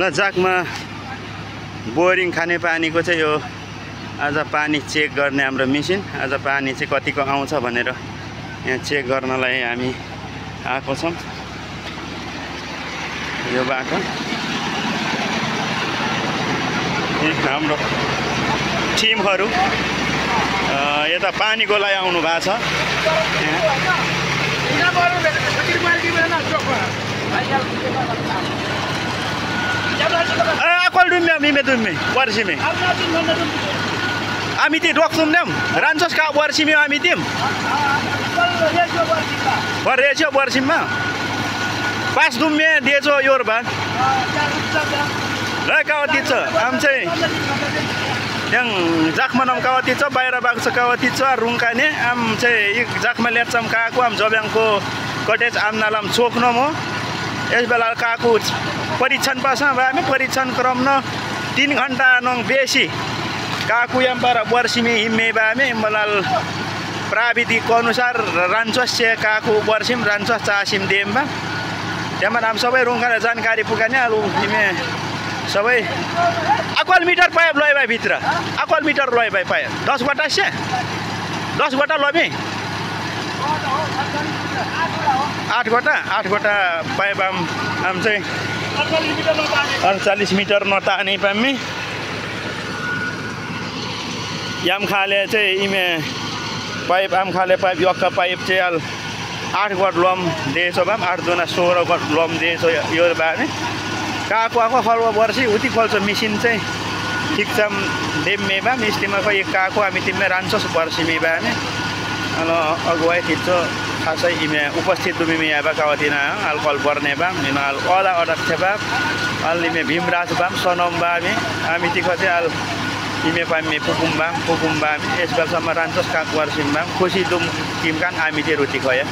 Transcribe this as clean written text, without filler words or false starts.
ल जाकमा बोरिङ खाने पानीको चाहिँ यो आज पानी चेक गर्ने हाम्रो मेसिन आज पानी चाहिँ कतिको आउँछ भनेर यहाँ चेक गर्नलाई हामी आएको छौँ। यो बाटो हाम्रो टिमहरू यता पानीको लागि आउनु भएको छ। कल डुम्मे मिमे दुम्मे वर्षिमे आमी ती रोक्छौँ न्याम रान्छस् का वर्षिमे आमी तिम रेछ्यो वर्षिममा पास दुम्मे दिएछो योर भा र कावती छ आम चाहिँ त्यहाँ जाकमा नाम कावती छ बाहिर भएको छ कावती छ रुङकाने आम चाहिँ जाकमा लेट्छम काको आम जब्याङको कटेज आम नालाम चोक्न म यस बेला काको परीक्षण पास हामी परीक्षण क्रम न 3 घन्टा नङ बेसी काकु यम्पर वर्षिमे हिम्मे बामे मलाल प्राविधिक अनुसार रान्छस काकु वर्षिम रान्छस चासिम देमबा त्यहाँ नाम सबै रुङका जानकारी पुगाने आलु हिमे सबै अक्वाल मिटर पाइप लय भाइ भित्र अक्वाल मिटर लय भाइ पाइप 10 वटा से 10 वटा लबे 8 वटा पाइप आम चाहिँ 48 मिटर नताने पामी याम खाले चाहिँ इमे पाइप आम खाले पाइप यक्का पाइप चाहिँ 8 गट लम दिएछ बाम 8 दुना 16 गट लम दिएछ यो बाने काको खल्वा वर्षी उति फल्छ मेसिन चाहिँ ठिक छ देममे बा मिस्टीमा खै काको हामी तिमीले रान्छस् वर्षीमे बाने अन अगुवाई थिच्छ खासै इमे उपस्थित दुमिमे याबा कावतिना अल्कोहल पर्ने बा मिनाल ओला अडक्छ बा अल्लिमे भीमराज बाम सनम बामे हामी तिखो चाहिँ अल इमे पामे पुकुम्बा यस वर्षमा रान्छस् काक वर्षिममा खुसी दुम किमकान हामी चाहिँ रुचि खया